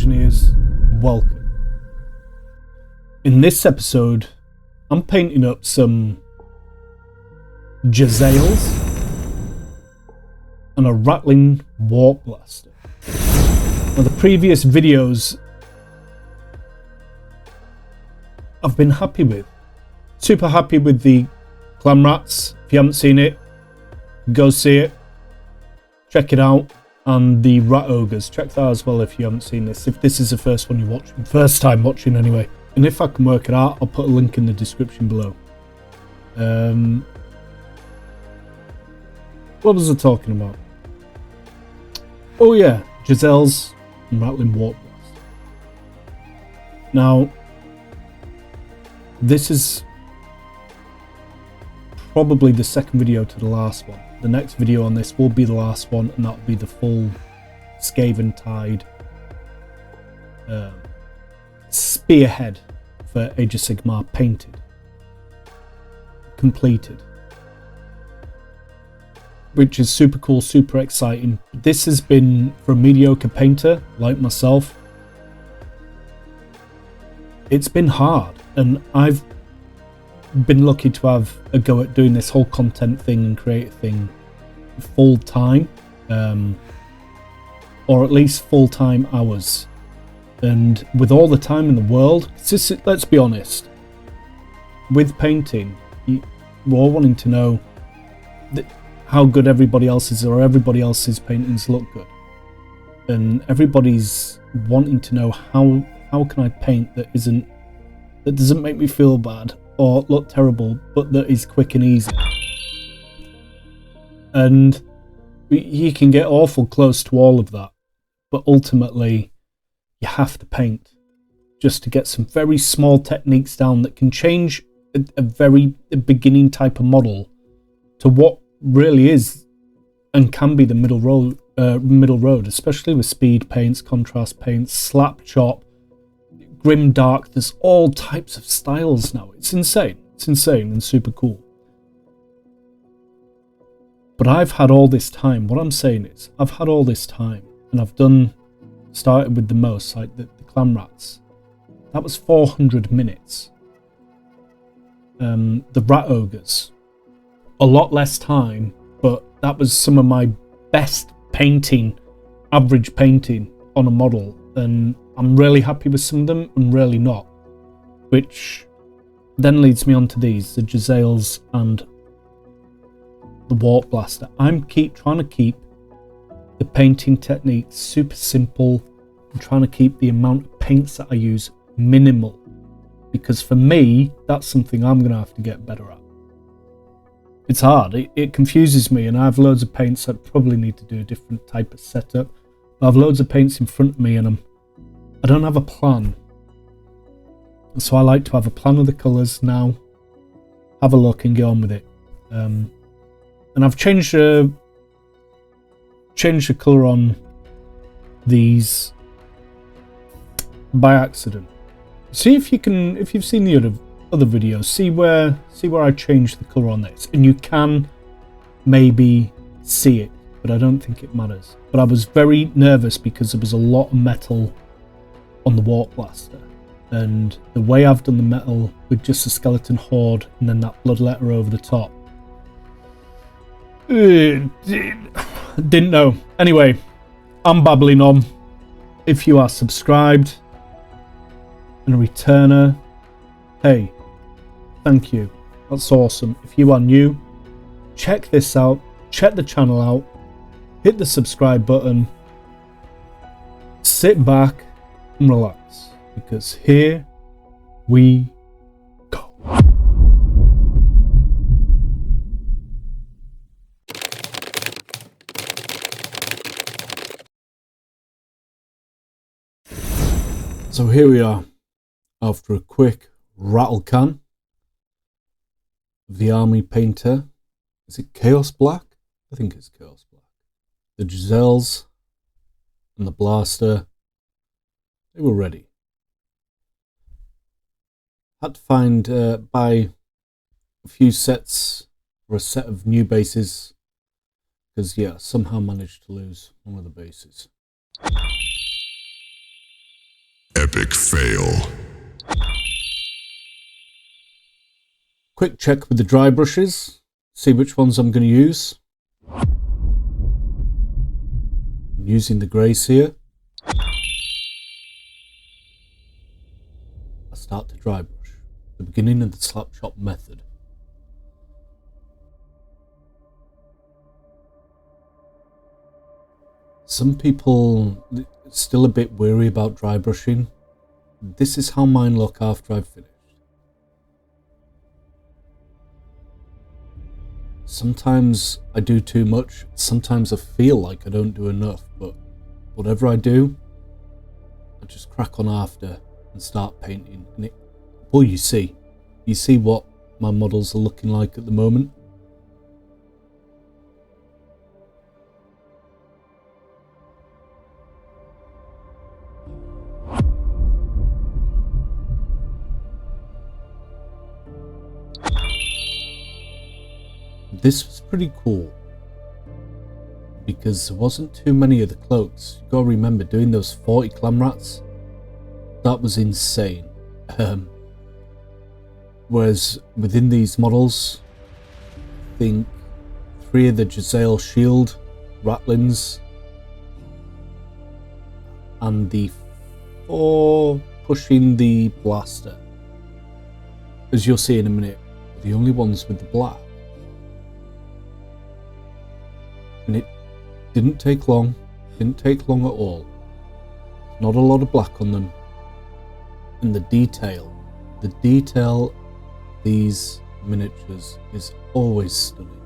Dungeoneers, welcome. In this episode, I'm painting up some Jazzails and a RatlingWarpBlaster. Now, the previous videos I've been happy with. Super happy with the Clan Rats. If you haven't seen it, go see it. Check it out. And the Rat Ogres, check that as well if you haven't seen this. If this is the first one you're watching, first time watching anyway. And if I can work it out, I'll put a link in the description below. What was I talking about? Oh yeah, Jazzails and RatlingWarpBlaster. Now, this is probably the second video to the last one. The next video on this will be the last one, and that'll be the full Skaventide Spearhead for AgeOfSigmar painted, completed, which is super cool, super exciting. This has been, for a mediocre painter like myself, it's been hard, and I've been lucky to have a go at doing this whole content thing and creative thing full time, or at least full-time hours. And with all the time in the world, let's be honest, with painting, we're all wanting to know how good everybody else is, or everybody else's paintings look good, and everybody's wanting to know how can I paint that doesn't make me feel bad or look terrible, but that is quick and easy. And you can get awful close to all of that, but ultimately you have to paint just to get some very small techniques down that can change a very beginning type of model to what really is and can be the middle road, especially with speed paints, contrast paints, slap chop, grim dark. There's all types of styles now. It's insane and super cool. But I've had all this time. What I'm saying is, I've had all this time, and I've started with the most, like the Clan Rats. That was 400 minutes. The Rat Ogres, a lot less time, but that was some of my best painting, average painting on a model, and I'm really happy with some of them and really not. Which then leads me on to these, the Jazzails and the WarpBlaster. I'm trying to keep the painting techniques super simple. I'm trying to keep the amount of paints that I use minimal, because for me, that's something I'm going to have to get better at. It's hard. It confuses me, and I have loads of paints. I probably need to do a different type of setup. I have loads of paints in front of me, and I don't have a plan. So I like to have a plan of the colours now, have a look and get on with it. And I've changed the colour on these by accident. See if you've seen the other videos, see where I changed the colour on this, and you can maybe see it, but I don't think it matters. But I was very nervous because there was a lot of metal on the WarpBlaster, and the way I've done the metal with just a skeleton horde and then that blood letter over the top, didn't know. Anyway, I'm babbling on. If you are subscribed and a returner, hey, thank you. That's awesome. If you are new, check this out. Check the channel out. Hit the subscribe button. Sit back and relax, because here we go. So here we are, after a quick rattle can of the army painter. Is it Chaos Black? I think it's Chaos Black. The Jazzails and the Blaster, they were ready. Had to buy a few sets, or a set of new bases, because yeah, somehow managed to lose one of the bases. fail. Quick check with the dry brushes, see which ones I'm going to use. I'm using the greys here. I start to dry brush, the beginning of the slap chop method. Some people are still a bit weary about dry brushing. This is how mine look after I've finished. Sometimes I do too much, sometimes I feel like I don't do enough, but whatever I do, I just crack on after and start painting. And boy, you see what my models are looking like at the moment. This was pretty cool because there wasn't too many of the cloaks. You gotta remember, doing those 40 clam rats, that was insane. Whereas within these models, I think 3 of the Jazzail shield ratlings and the 4 pushing the blaster, as you'll see in a minute, are the only ones with the black. And it didn't take long at all. Not a lot of black on them. And the detail of these miniatures is always stunning.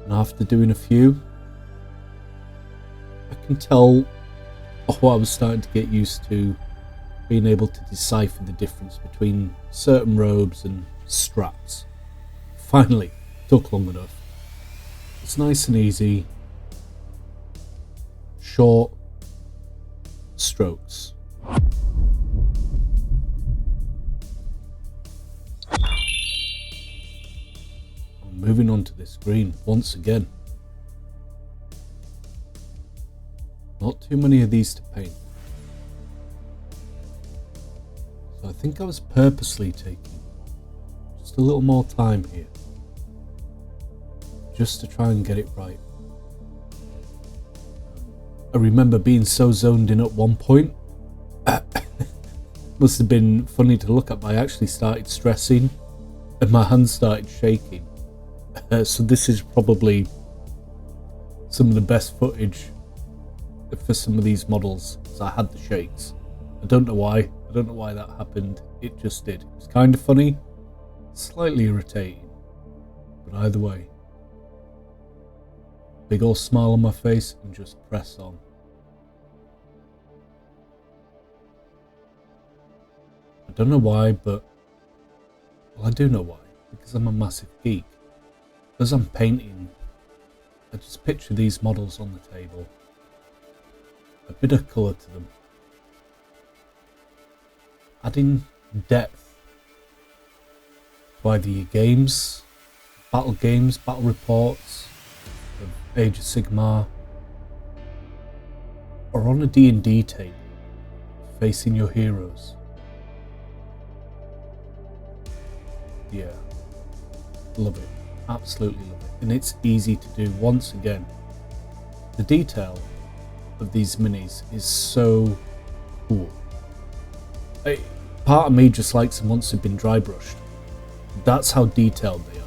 And after doing a few, I can tell I was starting to get used to being able to decipher the difference between certain robes and straps. Finally. Took long enough. It's nice and easy. Short strokes. I'm moving on to this green once again. Not too many of these to paint. So I think I was purposely taking just a little more time here, just to try and get it right. I remember being so zoned in at one point. Must have been funny to look at, but I actually started stressing and my hands started shaking. So this is probably some of the best footage for some of these models, because I had the shakes. I don't know why that happened. It just did. It was kind of funny, slightly irritating, but either way, big old smile on my face and just press on. I don't know why, but well, I do know why, because I'm a massive geek. As I'm painting, I just picture these models on the table, a bit of colour to them, adding depth to either your games, battle reports of Age of Sigmar, or on a D&D table, facing your heroes. Yeah, love it, absolutely love it, and it's easy to do. Once again, the detail of these minis is so cool. Part of me just likes them once they've been dry brushed. That's how detailed they are.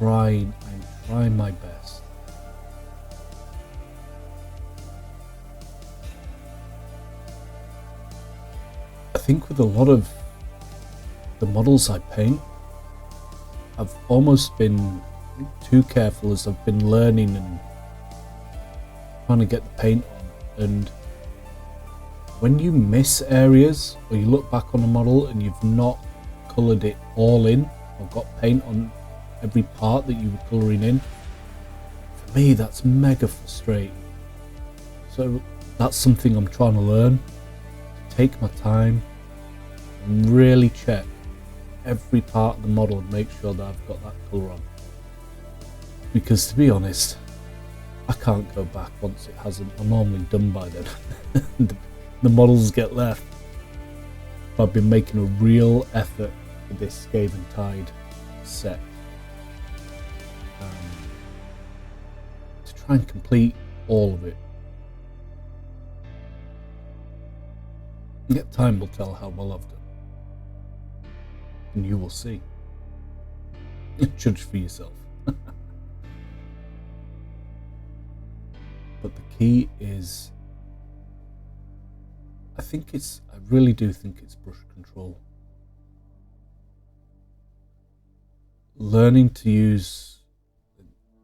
I'm trying my best. I think with a lot of the models I paint, I've almost been too careful as I've been learning and trying to get the paint on. And when you miss areas, or you look back on a model and you've not coloured it all in, or got paint on every part that you were colouring in, for me that's mega frustrating. So that's something I'm trying to learn, to take my time and really check every part of the model and make sure that I've got that colour on. Because to be honest, I can't go back once it hasn't. I'm normally done by then. the models get left. I've been making a real effort for this Skaventide set to try and complete all of it. Yet time will tell how well I've done. And you will see. Judge for yourself. But the key is, I really do think it's brush control. Learning to use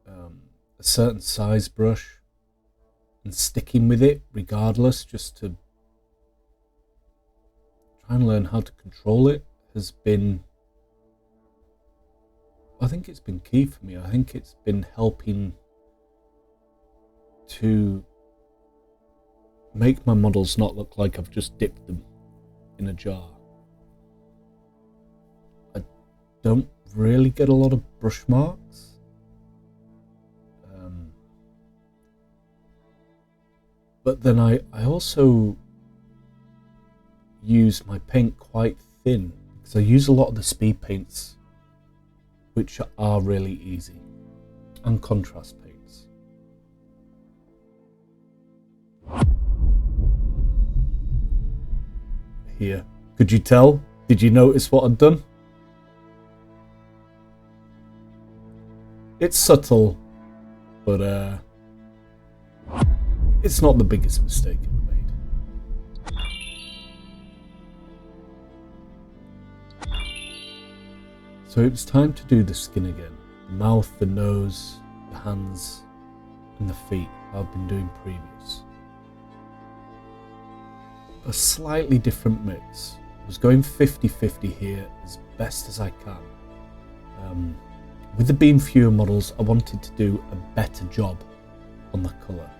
a certain size brush and sticking with it regardless, just to try and learn how to control it, has been, I think it's been key for me. I think it's been helping to make my models not look like I've just dipped them in a jar. I don't really get a lot of brush marks. But then I also use my paint quite thin, because I use a lot of the speed paints, which are really easy, and contrast paints. Here, could you tell? Did you notice what I'd done? It's subtle, but it's not the biggest mistake ever made. So it was time to do the skin again. The mouth, the nose, the hands, and the feet I've been doing previous. A slightly different mix. I was going 50-50 here as best as I can. With the being fewer models, I wanted to do a better job on the colour.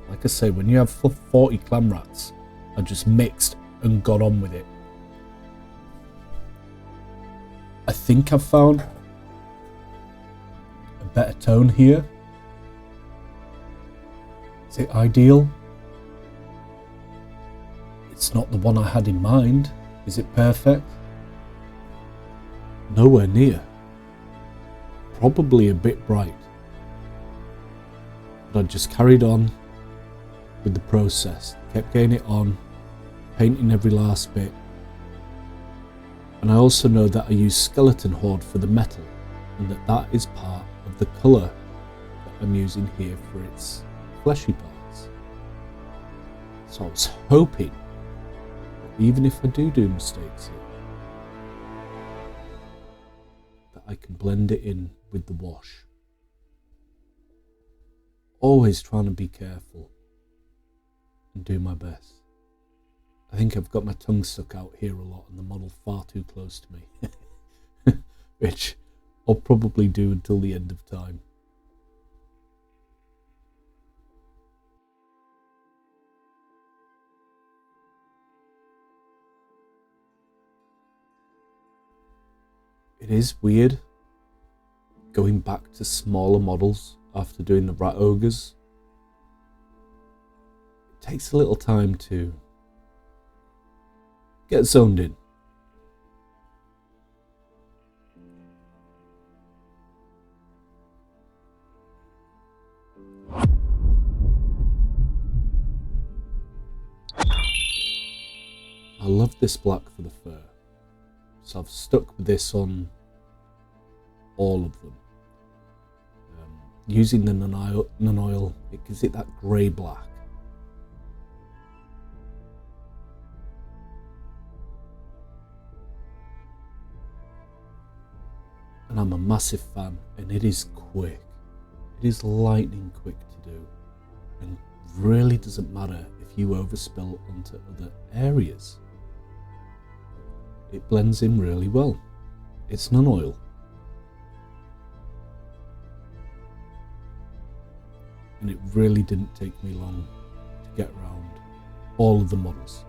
Like I say, when you have 40 clam rats, I just mixed and got on with it. I think I've found a better tone here. Is it ideal? It's not the one I had in mind. Is it perfect? Nowhere near. Probably a bit bright. But I just carried on with the process. Kept getting it on, painting every last bit. And I also know that I use skeleton horde for the metal, and that is part of the colour that I'm using here for its fleshy parts. So I was hoping that even if I do mistakes here, that I can blend it in with the wash. Always trying to be careful and do my best. I think I've got my tongue stuck out here a lot and the model far too close to me. Which I'll probably do until the end of time. It is weird going back to smaller models after doing the rat ogres. It takes a little time to get zoned in. I love this black for the fur, so I've stuck with this on all of them. Using the non-oil, it gives it that grey black. And I'm a massive fan, and it is quick. It is lightning quick to do, and really doesn't matter if you overspill onto other areas. It blends in really well. It's non-oil. And it really didn't take me long to get around all of the models.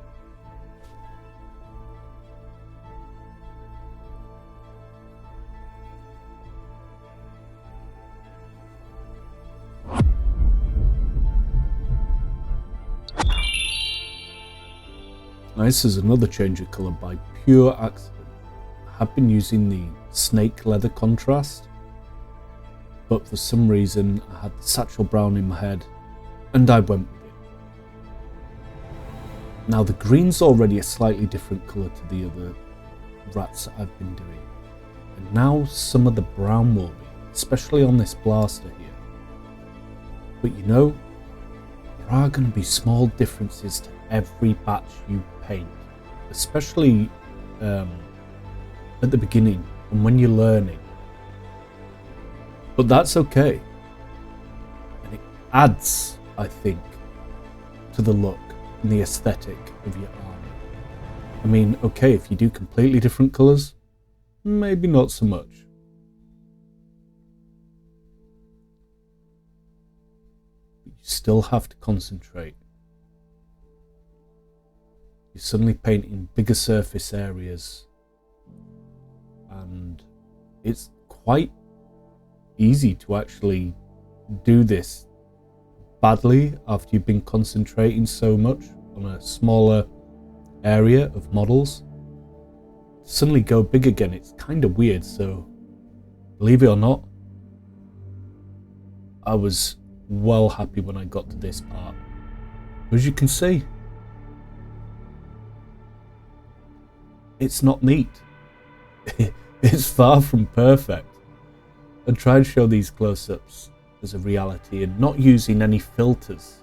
Now this is another change of colour by pure accident. I have been using the snake leather contrast, but for some reason I had the satchel brown in my head and I went with it. Now the green's already a slightly different colour to the other rats that I've been doing, and now some of the brown will be, especially on this blaster here. But you know, there are going to be small differences to every batch you paint, especially at the beginning and when you're learning. But that's okay, and it adds, I think, to the look and the aesthetic of your army. I mean, okay, if you do completely different colours, maybe not so much. But you still have to concentrate. You're suddenly painting bigger surface areas, and it's quite easy to actually do this badly after you've been concentrating so much on a smaller area of models. Suddenly go big again, it's kind of weird. So believe it or not, I was well happy when I got to this part. As you can see, it's not neat. It's far from perfect. I try and show these close-ups as a reality and not using any filters,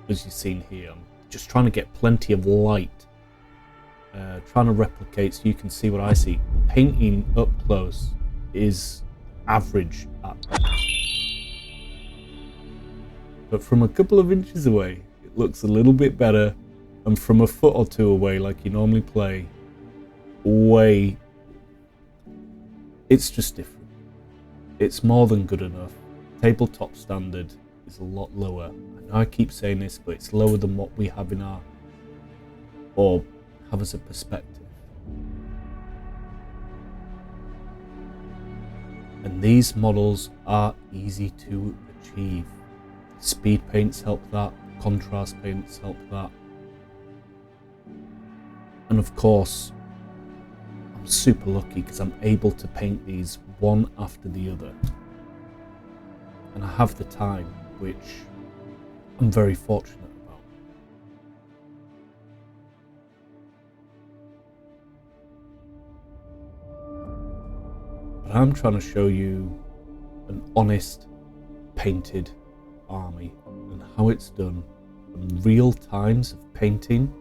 as you've seen here. I'm just trying to get plenty of light, trying to replicate so you can see what I see. Painting up close is average at best, but from a couple of inches away it looks a little bit better, and from a foot or two away, like you normally play, it's just different. It's more than good enough. Tabletop standard is a lot lower. I know I keep saying this, but it's lower than what we have in our, or have as a perspective. And these models are easy to achieve. Speed paints help that, contrast paints help that. And of course, I'm super lucky because I'm able to paint these one after the other, and I have the time, which I'm very fortunate about. But I'm trying to show you an honest painted army and how it's done in real times of painting,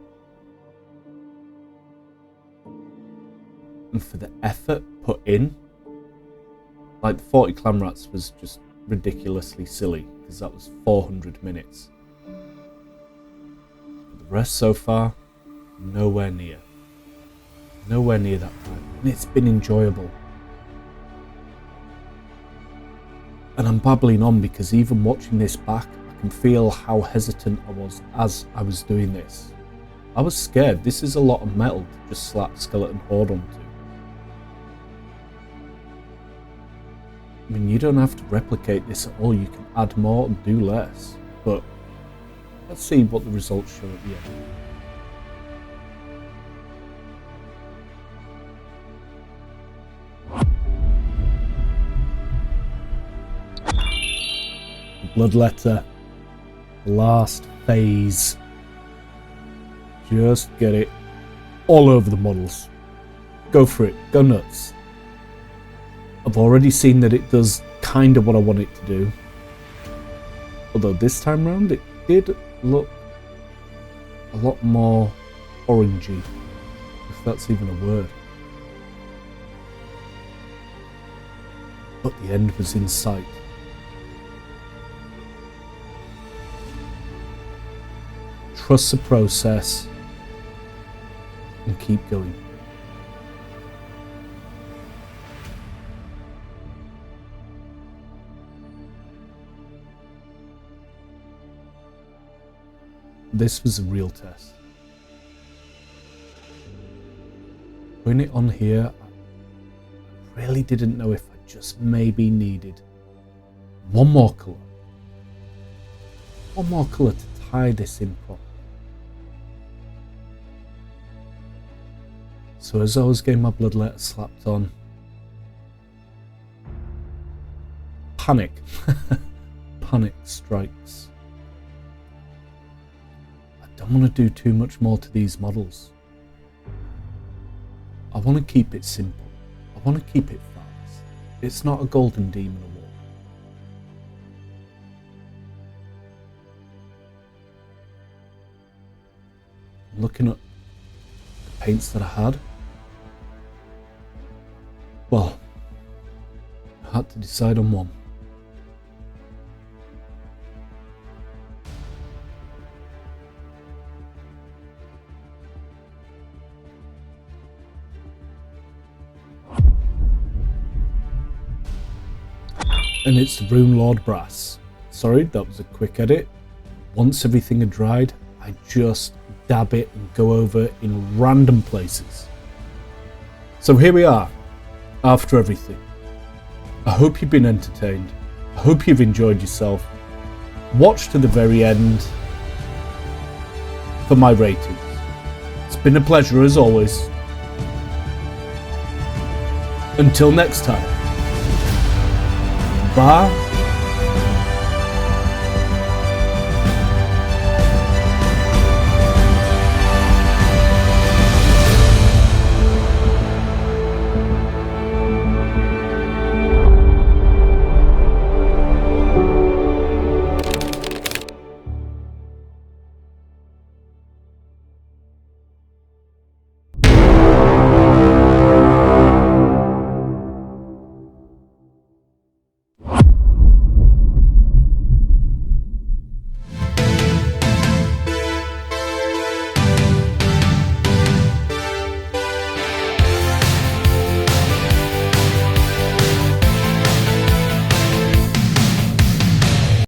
and for the effort put in. Like the 40 clan rats was just ridiculously silly because that was 400 minutes. But the rest so far, nowhere near that time, and it's been enjoyable. And I'm babbling on because even watching this back, I can feel how hesitant I was as I was doing this. I was scared. This is a lot of metal to just slap Skeleton Horde onto. I mean, you don't have to replicate this at all, you can add more and do less, but let's see what the results show at the end. Bloodletter, last phase. Just get it all over the models. Go for it, go nuts. I've already seen that it does kind of what I want it to do. Although this time round it did look a lot more orangey, if that's even a word. But the end was in sight. Trust the process and keep going. This was a real test. Putting it on here, I really didn't know if I just maybe needed one more colour. One more colour to tie this in properly. So as I was getting my blood letter slapped on, panic. Panic strikes. I don't want to do too much more to these models. I want to keep it simple. I want to keep it fast. It's not a golden demon award. I'm looking at the paints that I had. Well, I had to decide on one. And it's the Rune Lord Brass. Sorry, that was a quick edit. Once everything had dried, I just dab it and go over in random places. So here we are, after everything. I hope you've been entertained. I hope you've enjoyed yourself. Watch to the very end for my ratings. It's been a pleasure as always. Until next time. Bye.